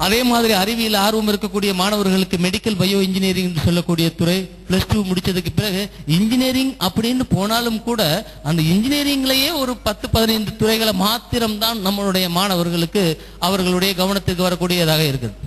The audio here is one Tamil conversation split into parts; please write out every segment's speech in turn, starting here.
அதே மாதிரி அறிவியல் ஆர்வம் இருக்கக்கூடிய மாணவர்களுக்கு மெடிக்கல் பயோ இன்ஜினியரிங் என்று சொல்லக்கூடிய துறை +2 முடிச்சதுக்கு பிறகு இன்ஜினியரிங் அப்படின்னு போனாலும் கூட அந்த இன்ஜினியரிங்லயே ஒரு 10-15 துறைகளை மாத்திரம்தான் நம்மளுடைய மாணவர்களுக்கு அவர்களுடைய கவனத்துக்கு வரக்கூடியதாக இருக்குது.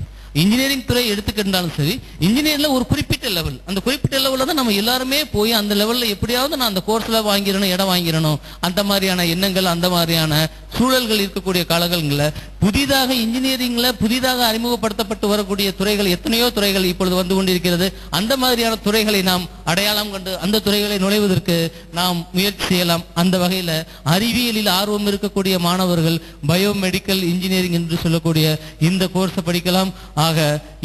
இன்ஜினியரிங் துறை எடுத்துக்கிட்டாலும் சரி, இன்ஜினியர்ல ஒரு குறிப்பிட்ட லெவல், அந்த குறிப்பிட்ட லெவலில் தான் நம்ம எல்லாருமே போய் அந்த லெவலில் எப்படியாவது நான் அந்த கோர்ஸ்ல வாங்கிடணும், இடம் வாங்கிடணும், அந்த மாதிரியான எண்ணங்கள், அந்த மாதிரியான சூழல்கள் இருக்கக்கூடிய காலங்களில் புதிதாக இன்ஜினியரிங்ல புதிதாக அறிமுகப்படுத்தப்பட்டு வரக்கூடிய துறைகள் எத்தனையோ துறைகள் இப்பொழுது வந்து கொண்டிருக்கிறது. அந்த மாதிரியான துறைகளை நாம் அடையாளம் கண்டு அந்த துறைகளை நுழைவதற்கு நாம் முயற்சி செய்யலாம். அந்த வகையில் அறிவியலில் ஆர்வம் இருக்கக்கூடிய மாணவர்கள் பயோமெடிக்கல் இன்ஜினியரிங் என்று சொல்லக்கூடிய இந்த கோர்ஸை படிக்கலாம். ஆக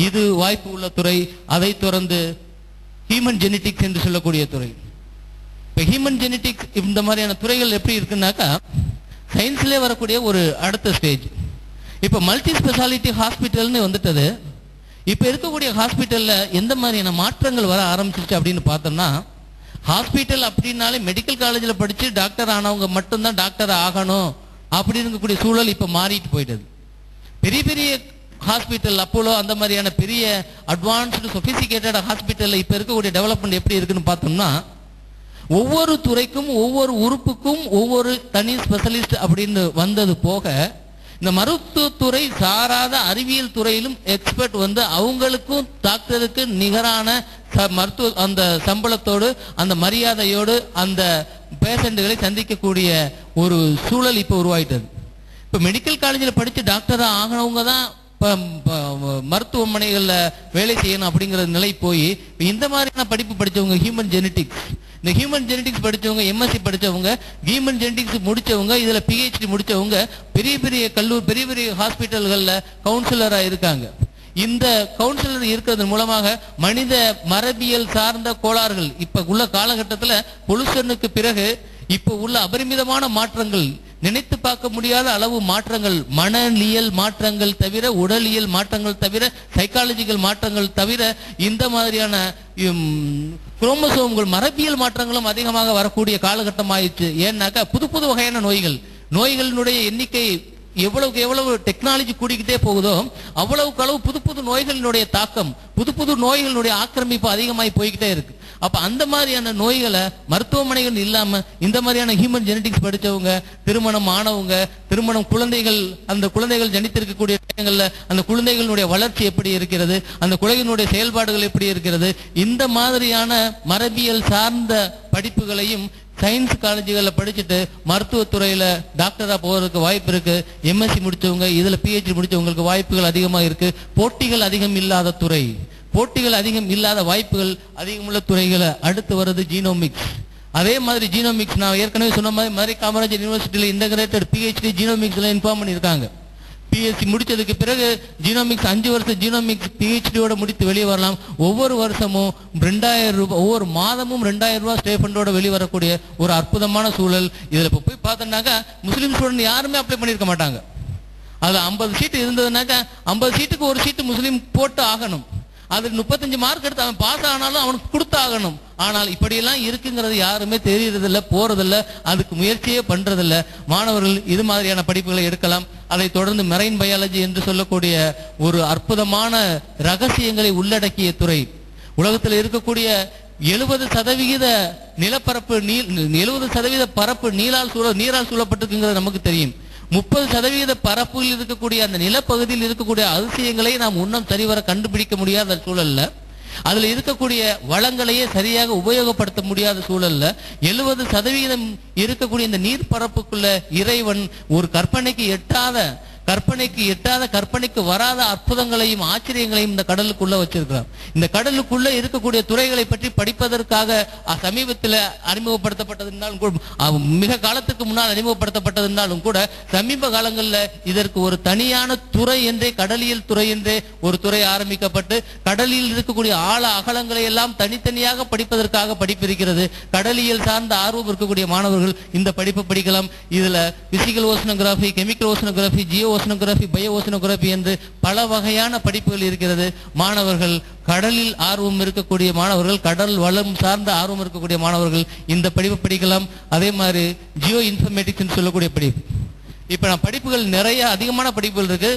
இது வாய்ப்பு உள்ள துறை. அதை தொடர்ந்து ஹியூமன் ஜெனடிக்ஸ் என்று சொல்லக்கூடிய துறை. இப்போ ஹியூமன் ஜெனடிக்ஸ் இந்த மாதிரியான துறைகள் எப்படி இருக்குன்னாக்கா சயின்ஸ்லேயே வரக்கூடிய ஒரு அடுத்த ஸ்டேஜ். இப்போ மல்டி ஸ்பெஷாலிட்டி ஹாஸ்பிட்டல்னு வந்துட்டது. இப்போ இருக்கக்கூடிய ஹாஸ்பிட்டலில் எந்த மாதிரியான மாற்றங்கள் வர ஆரம்பிச்சிருச்சு அப்படின்னு பார்த்தோம்னா, ஹாஸ்பிட்டல் அப்படின்னாலே மெடிக்கல் காலேஜில் படித்து டாக்டர் ஆனவங்க மட்டும்தான் டாக்டர் ஆகணும் அப்படின்னு இருக்கக்கூடிய சூழல் இப்போ மாறிட்டு போயிட்டது. பெரிய பெரிய ஹாஸ்பிட்டல், அப்போலோ, அந்த மாதிரியான பெரிய அட்வான்ஸ்டு சொபிஸ்டிகேட்டட் ஹாஸ்பிட்டலில் இப்போ இருக்கக்கூடிய டெவலப்மெண்ட் எப்படி இருக்குன்னு பார்த்தோம்னா, ஒவ்வொரு துறைக்கும் ஒவ்வொரு உறுப்புக்கும் ஒவ்வொரு தனி ஸ்பெஷலிஸ்ட் அப்படின்னு வந்தது போக, இந்த மருத்துவத்துறை சாராத அறிவியல் துறையிலும் எக்ஸ்பர்ட் வந்து அவங்களுக்கும் டாக்டருக்கு நிகரான மருத்துவ அந்த சம்பளத்தோடு அந்த மரியாதையோடு அந்த பேஷண்ட்களை சந்திக்கக்கூடிய ஒரு சூழல் இப்போ உருவாயிட்டது. இப்போ மெடிக்கல் காலேஜில் படித்து டாக்டராக ஆகினவங்க தான் மருத்துவமனைகளில் வேலை செய்யணும் அப்படிங்கிற நிலை போய் இந்த மாதிரியான படிப்பு படித்தவங்க ஹியூமன் ஜெனடிக்ஸ், இந்த ஹியூமன் ஜெனடிக்ஸ் படித்தவங்க, எம்எஸ்சி படித்தவங்க, ஹியூமன் ஜெனடிக்ஸ் முடித்தவங்க, இதில் பிஹெச்டி முடித்தவங்க பெரிய பெரிய கல்லூரி பெரிய பெரிய ஹாஸ்பிட்டல்களில் கவுன்சிலராக இருக்காங்க. இந்த கவுன்சிலர் இருக்கிறது மூலமாக மனித மரபியல் சார்ந்த கோளாறுகள் இப்போ உள்ள காலகட்டத்தில் பொல்யூஷனுக்கு பிறகு இப்போ உள்ள அபரிமிதமான மாற்றங்கள், நினைத்து பார்க்க முடியாத அளவு மாற்றங்கள், மனநியல் மாற்றங்கள் தவிர, உடலியல் மாற்றங்கள் தவிர, சைக்காலஜிக்கல் மாற்றங்கள் தவிர, இந்த மாதிரியான குரோமோசோம்கள் மரபியல் மாற்றங்களும் அதிகமாக வரக்கூடிய காலகட்டம் ஆயிடுச்சு. ஏன்னாக்கா புது புது வகையான நோய்களினுடைய எண்ணிக்கை எவ்வளவுக்கு எவ்வளவு டெக்னாலஜி கூடிக்கிட்டே போகுதோ அவ்வளவுக்கு அளவு புது புது நோய்களினுடைய தாக்கம், புது புது நோய்களினுடைய ஆக்கிரமிப்பு அதிகமாகி போய்கிட்டே இருக்கு. அப்ப அந்த மாதிரியான நோய்களை மருத்துவமனைகள் இல்லாம இந்த மாதிரியான ஹியூமன் ஜெனடிக்ஸ் படிச்சவங்க, திருமணம் ஆனவங்க, திருமணம் குழந்தைகள், அந்த குழந்தைகள் ஜனித்திருக்கக்கூடிய நேரங்கள்ல அந்த குழந்தைகளுடைய வளர்ச்சி எப்படி இருக்கிறது, அந்த குழந்தைகளுடைய செயல்பாடுகள் எப்படி இருக்கிறது, இந்த மாதிரியான மரபியல் சார்ந்த படிப்புகளையும் சயின்ஸ் காலேஜுகளில் படிச்சுட்டு மருத்துவத்துறையில் டாக்டராக போகிறதுக்கு வாய்ப்பு இருக்கு. எம்எஸ்சி முடித்தவங்க, இதில் பிஹெச்டி முடித்தவங்களுக்கு வாய்ப்புகள் அதிகமாக இருக்கு. போட்டிகள் அதிகம் இல்லாத துறை, போட்டிகள் அதிகம் இல்லாத வாய்ப்புகள் அதிகமுள்ள துறைகளை அடுத்து வருது ஜீனோமிக்ஸ். அதே மாதிரி ஜீனோமிக்ஸ் நான் ஏற்கனவே சொன்ன மாதிரி காமராஜர் யூனிவர்சிட்டியில் இன்டகிரேட்டட் பிஹெச்டி ஜீனோமிக்ஸ்ல இன்ஃபார்ம் பண்ணியிருக்காங்க. பிஎஸ்சி முடிச்சதுக்கு பிறகு ஜீனோமிக்ஸ் 5 வருஷம் ஜீனோமிக்ஸ் பிஹெச்டியோட முடித்து வெளியே வரலாம். ஒவ்வொரு வருஷமும் 2000 ரூபாய், ஒவ்வொரு மாதமும் 2000 ரூபாய் ஸ்டேஃபண்டோட வெளிவரக்கூடிய ஒரு அற்புதமான சூழல். இதில் இப்போ போய் பார்த்தோம்னாக்கா முஸ்லீம் ஸ்டூடெண்ட் யாருமே அப்ளை பண்ணியிருக்க மாட்டாங்க. அதில் 50 சீட்டு இருந்ததுனாக்கா 50 சீட்டுக்கு ஒரு சீட்டு முஸ்லீம் போட்டு ஆகணும். அதுக்கு 35 மார்க் எடுத்து அவன் பாஸ் ஆனாலும் அவனுக்கு கொடுத்தாகணும். ஆனால் இப்படியெல்லாம் இருக்குங்கிறது யாருமே தெரியறதில்ல, போறதில்ல, அதுக்கு முயற்சியே பண்றதில்ல. மாணவர்கள் இது மாதிரியான படிப்புகளை எடுக்கலாம். அதை தொடர்ந்து மெரைன் பயாலஜி என்று சொல்லக்கூடிய ஒரு அற்புதமான ரகசியங்களை உள்ளடக்கிய துறை. உலகத்தில் இருக்கக்கூடிய 70% நிலப்பரப்பு 70% பரப்பு நீரால் சூழப்பட்டிருக்குங்கிறது நமக்கு தெரியும். 30% பரப்பில் இருக்கக்கூடிய அந்த நிலப்பகுதியில் இருக்கக்கூடிய அதிசயங்களை நாம் இன்னும் சரிவர கண்டுபிடிக்க முடியாத சூழல்ல, அதுல இருக்கக்கூடிய வளங்களையே சரியாக உபயோகப்படுத்த முடியாத சூழல்ல 70% இருக்கக்கூடிய இந்த நீர் பரப்புக்குள்ள இறைவன் ஒரு கற்பனைக்கு எட்டாத கற்பனைக்கு வராத அற்புதங்களையும் ஆச்சரியங்களையும் இந்த கடலுக்குள்ள வச்சிருக்கிறார். இந்த கடலுக்குள்ள இருக்கக்கூடிய துறைகளை பற்றி படிப்பதற்காக சமீபத்தில் அறிமுகப்படுத்தப்பட்டதுனாலும், மிக காலத்துக்கு முன்னால் அறிமுகப்படுத்தப்பட்டதுனாலும் கூட சமீப காலங்களில் இதற்கு ஒரு தனியான துறை என்றே, கடலியல் துறை என்றே ஒரு துறை ஆரம்பிக்கப்பட்டு கடலில் இருக்கக்கூடிய ஆழ அகலங்களை எல்லாம் தனித்தனியாக படிப்பதற்காக படிப்பு இருக்கிறது. கடலியல் சார்ந்த ஆர்வம் இருக்கக்கூடிய மாணவர்கள் இந்த படிப்பை படிக்கலாம். இதுல physical oceanography, chemical oceanography, Jio oceanography, bio oceanography என்று பல வகையான படிப்புகள் இருக்கிறது. மாணவர்கள் கடலில் ஆர்வம் இருக்கக்கூடிய மாணவர்கள், கடல் வளம் சார்ந்த ஆர்வம் இருக்கக்கூடிய மாணவர்கள் இந்த படிப்பை படிக்கலாம். அதே மாதிரி ஜியோ இன்ஃபர்மேட்டிக்ஸ் சொல்லக்கூடிய படிப்பு. இப்ப நான் படிப்புகள் நிறைய அதிகமான படிப்புகள் இருக்கு.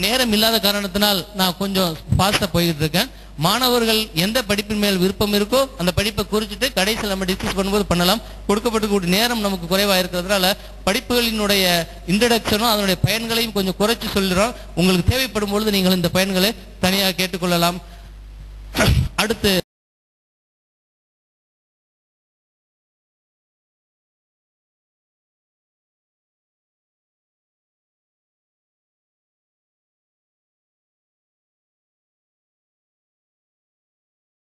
நேரம் இல்லாத காரணத்தினால் நான் கொஞ்சம் ஃபாஸ்டா போயிட்டு இருக்கேன். மாணவர்கள் எந்த படிப்பின் மேல் விருப்பம் இருக்கோ அந்த படிப்பை குறிச்சிட்டு கடைசியில் நம்ம டிஸ்கஸ் பண்ணும்போது பண்ணலாம். கொடுக்கப்பட்டக்கூடிய நேரம் நமக்கு குறைவா இருக்கிறதுனால படிப்புகளினுடைய இன்ட்ரடக்ஷனும் அதனுடைய பயன்களையும் கொஞ்சம் குறைச்சு சொல்லிடுறோம். உங்களுக்கு தேவைப்படும் பொழுது நீங்கள் இந்த பயன்களை தனியாக கேட்டுக்கொள்ளலாம். அடுத்து